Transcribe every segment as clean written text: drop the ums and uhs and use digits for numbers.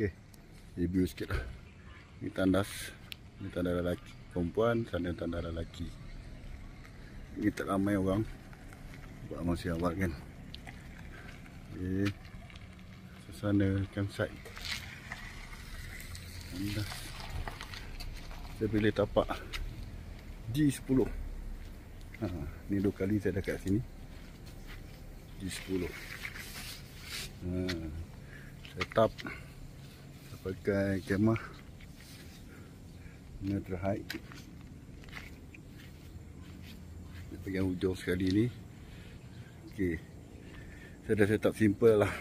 Okey, review sikit lah. Ni tandas. Ni tanda lelaki perempuan, sana tanda lelaki. Ni tak ramai orang. Buat masih awal kan. Okey. Suasana campsite. Tandas. Saya pilih tapak G10. Ni 2 kali saya dekat sini. G10. Setup. Saya pakai kemah Neutral Height. Dia pegang hujung sekali ni. Okey. Saya dah setup simple lah.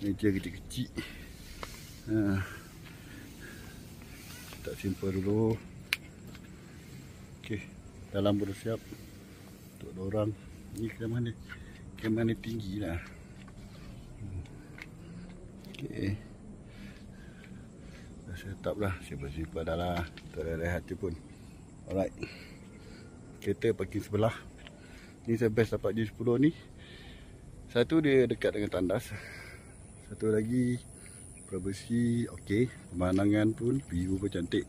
Meja kecil-kecil. Setup simple dulu. Okey. Dalam dah siap untuk dorang. Ni kemah ni tinggi lah. Okey. Dah setup lah. Simple-simple dah lah. Tak ada rehat je pun. Alright. Kereta parking sebelah. Ni saya best dapat G10 ni. Satu dia dekat dengan tandas. Satu lagi privacy okey. Pemandangan pun, view pun cantik.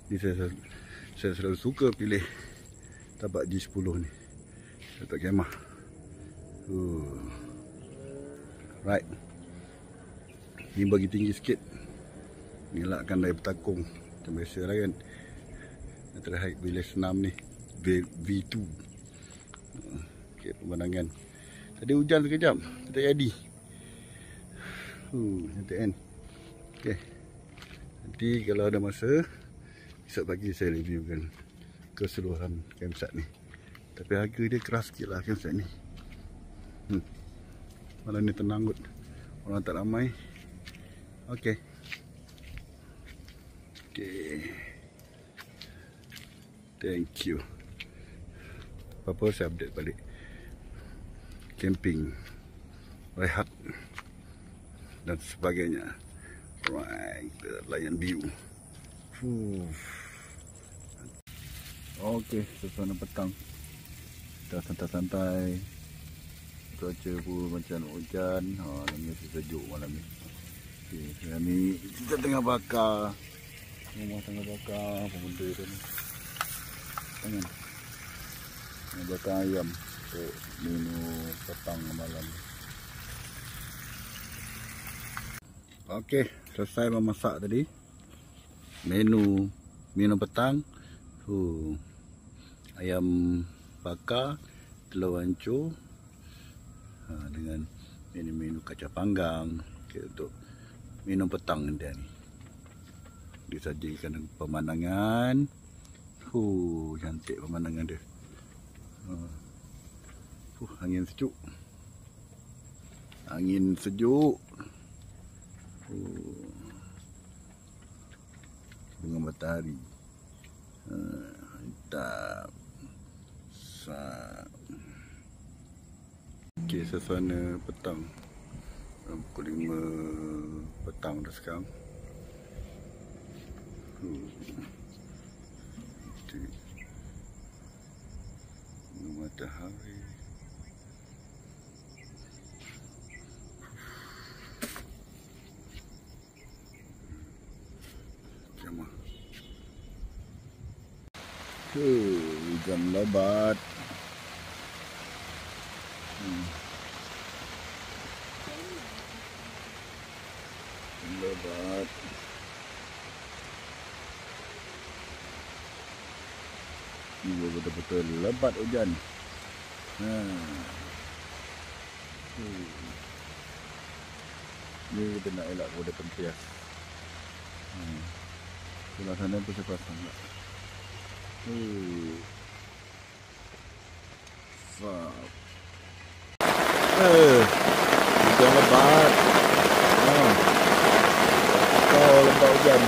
Ni saya selalu suka pilih tapak G10 ni. Dapat kemah. Right. Ni bagi tinggi sikit. Ngelakkan dari bertakung. Macam biasa lah kan. Neutral Height bila senam ni. V2. Okey, pemandangan. Tadi hujan sekejap. Tak jadi. Cantik kan. Okey. Nanti kalau ada masa, esok pagi saya reviewkan keseluruhan campsite ni. Tapi harga dia keras sikit lah campsite ni. Malam ni tenang kot. Orang tak ramai. Okey. Okey. Thank you. Apa-apa saya update balik. Camping, rehat dan sebagainya. Right, layan view. Okey, suasana petang. Kita santai-santai. Cuaca pun macam hujan. Malam ni sejuk malam ni. Okey, sekarang ni kita tengah bakar. Rumah tengah bakar apa benda tu ni. Tengok. Tengah bakar ayam untuk menu petang malam. Okey, selesai memasak tadi. Menu petang. Ayam bakar, telur hancur. Dengan menu kacang panggang. Okay, untuk minum petang dia ni. Disajikan dengan pemandangan. Cantik pemandangan dia. Angin sejuk. Angin sejuk. Bunga matahari. Mantap. Okey, suasana petang. Pukul 5 petang dah sekarang. Matahari. Jamah. Hujan lebat. Lebat. Ini betul-betul lebat hujan. Ni kita nak elak pada tempias. Sebelah sana pun saya pasang tak. Hujan lebat. Kau lebat hujan.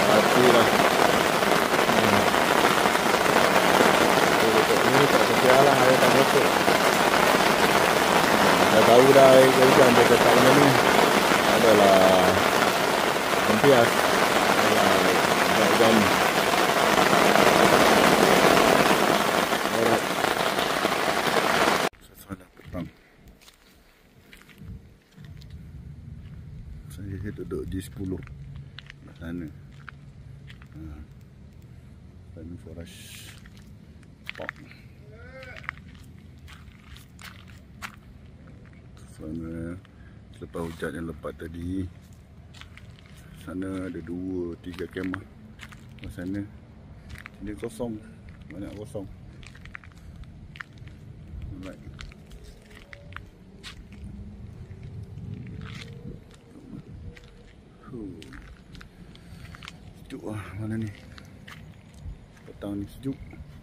Hati lah. Ini tak sejalan, ada tak betul. Dah tahu dah air hujan dia kata benda ni. Ada adalah Tempias. Dan suasana petang. Saya duduk di 10 sana. Pine Forest Park. Sana selepas hujan yang lebat tadi, sana ada 2-3 kemah. Sana sini kosong, banyak kosong. Alright. Sejuk lah mana ni. Petang ni sejuk.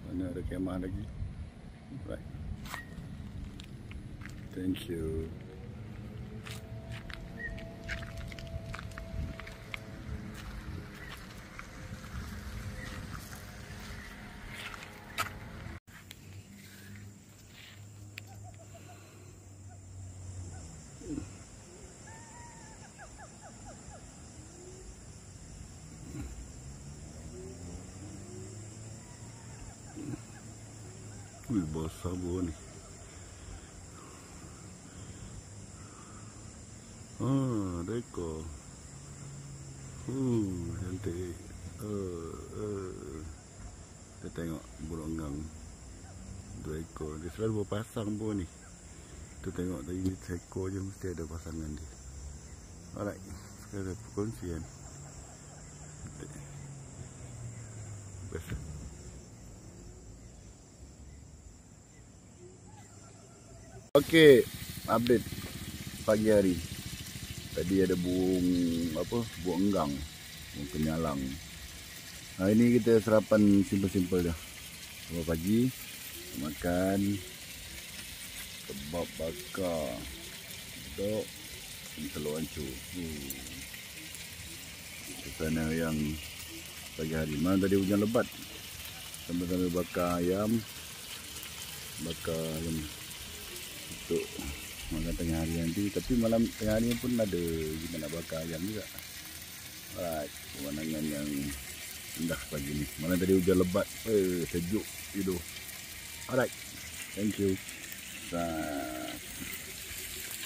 Mana ada kemah lagi. Alright. Thank you. Wih, basah buah ni. Dekor. Cantik. Kita tengok burung enggang 2 ekor. Dia selalu berpasang buah ni. Kita tengok tadi seekor je mesti ada pasangan dia. Alright, sekarang perkongsian. Best. Okey, update pagi hari. Tadi ada burung enggang, burung penyalang. Hari ni kita sarapan simple-simple dah. Pagi makan kebab bakar, dok, telur hancur. Suasana yang pagi hari. Malam tadi hujan lebat. Sambil-sambil bakar ayam untuk makan tengah hari nanti. Tapi malam tengah hari pun ada kita nak bakar ayam juga. Alright, pemandangan yang indah pagi ni. Malam tadi hujan lebat, sejuk tidur. Alright, thank you.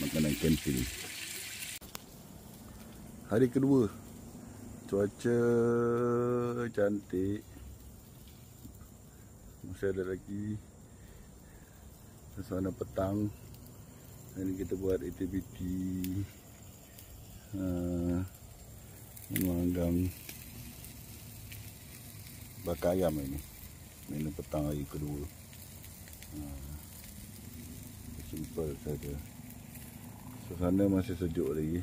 Makanan camping hari kedua. Cuaca cantik. Masih ada lagi suasana petang. Hari kita buat aktiviti memanggang bakar ayam ini. Menu petang hari kedua. Simple saja. Suasana masih sejuk lagi.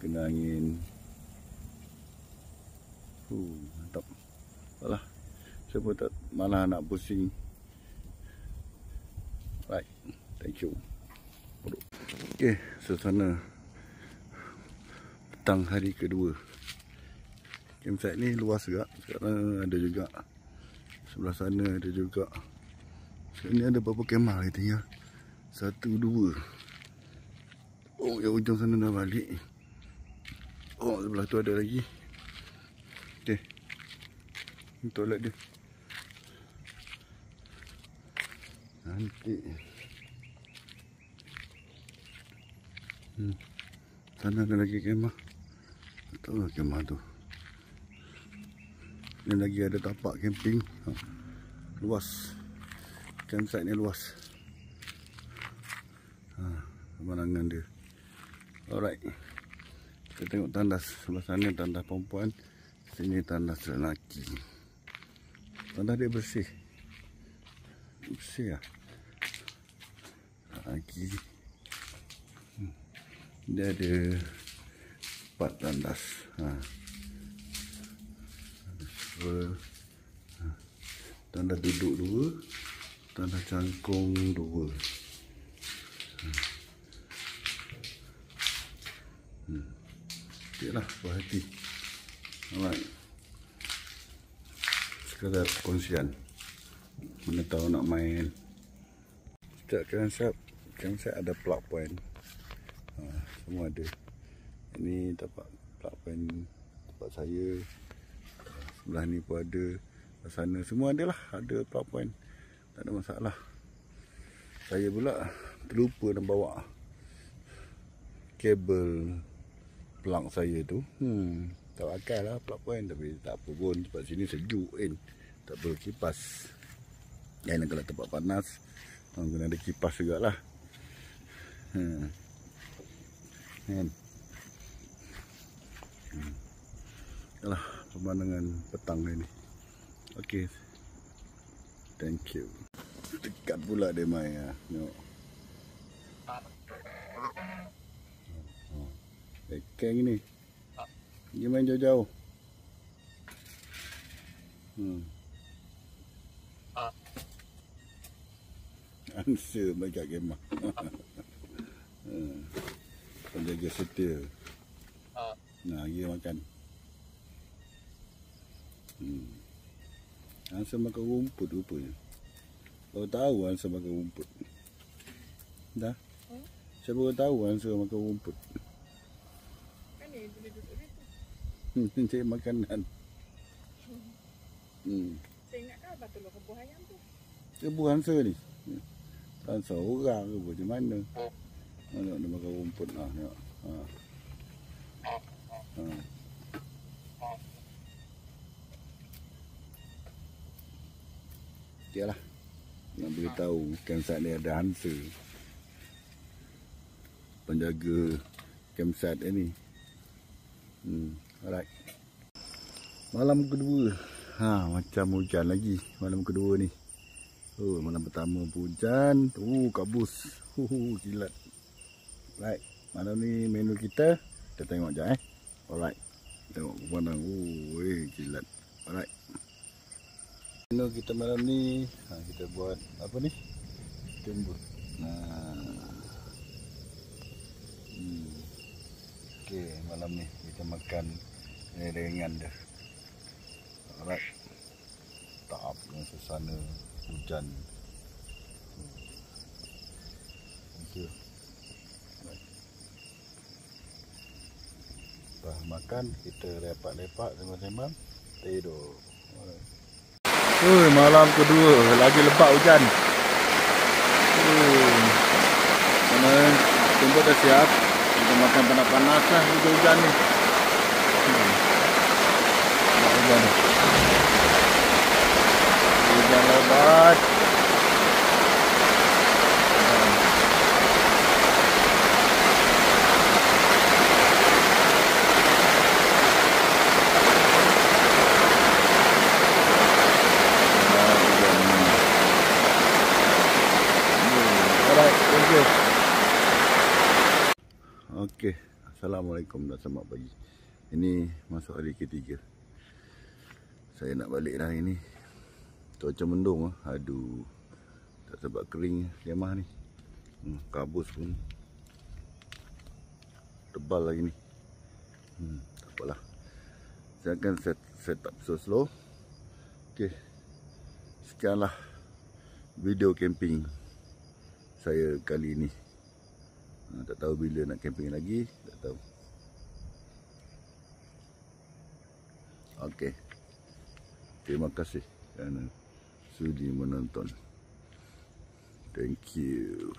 Kena angin. Mantap. Alah, saya pun tak malah nak pusing. Right, thank you. Okay, suasana petang hari kedua. Campsite ni luas juga. Sekarang ada juga sebelah sana ada juga. Sekarang ni ada beberapa kemah lagi tinggal. 1, 2. Oh, yang ujung sana dah balik. Oh, sebelah tu ada lagi. Okay, ini toilet dia. Nanti sana ada lagi kemah. Tahu lah kemah tu. Ni lagi ada tapak camping. Luas. Campsite ni luas. Pemandangan dia. Alright. Kita tengok tandas. Sebelah sana tandas perempuan. Sini tandas lelaki. Tandas dia bersih. Bersih lah. Lagi dia ada 4 tandas. Tandas duduk 2, tandas cangkung 2. Okeylah, puas hati. Alright. Sekadar perkongsian. Mana tahu nak main. Setiap campsite ada plug point. Semua ada. Ini tapak plug point tempat saya. Sebelah ni pun ada. Sana semua ada lah. Ada plug point. Tak ada masalah. Saya pula terlupa nak bawa kabel plug saya tu. Tak pakai lah plug point. Tapi tak apa pun. Sebab sini sejuk kan. Tak perlu kipas. Dan kalau tempat panas, kena ada kipas jugalah. Kan? Itulah pemandangan petang ni. Okey. Thank you. Dekat pula dia main ah. Tengok. Keng ni. Dia main jauh-jauh. Answer main kat kemah. Penjaga setia. Nah, dia makan. Answer makan rumput rupanya. Baru tahu Answer makan rumput. Dah? Saya baru tahu Answer makan rumput. Kan dia boleh duduk dia tu. Cari makanan. Saya ingatkan abang tolong kebuah ayam tu. Kebuah Answer ni. Answer orang ke macam mana? Tengok dia makan rumput lah. Tengok. Okey lah. Nak beritahu campsite ni ada Answer. Penjaga campsite ni. Alright. Malam kedua. Macam hujan lagi malam kedua ni. Malam pertama pun hujan. Kabus. Kilat. Right. Malam ni menu kita tengok je Alright. Tengok pemandangan. Kilat. Alright. Menu kita malam ni kita buat apa ni? Timbul. Okey, malam ni kita makan ringan dia. Alright. Tahap dengan suasana hujan. Thank you. Lepas makan kita lepak-lepak sembang-sembang tidur. Malam kedua lagi lebat hujan. Mana tumpuk dah siap. Kita makan panas-panas lah hujan ni. Hujan ni. Hujan lebat. Okey, Assalamualaikum dan selamat pagi. Ini masuk hari ketiga. Saya nak balik dah hari ni. Cuaca mendung. Aduh. Tak sebab kering kemah ni. Kabus pun tebal lagi ni. Tak apalah. Saya akan set up slow. Okey. Sekianlah video camping saya kali ni. Tak tahu bila nak camping lagi. Tak tahu. Okey. Terima kasih kerana sudi menonton. Thank you.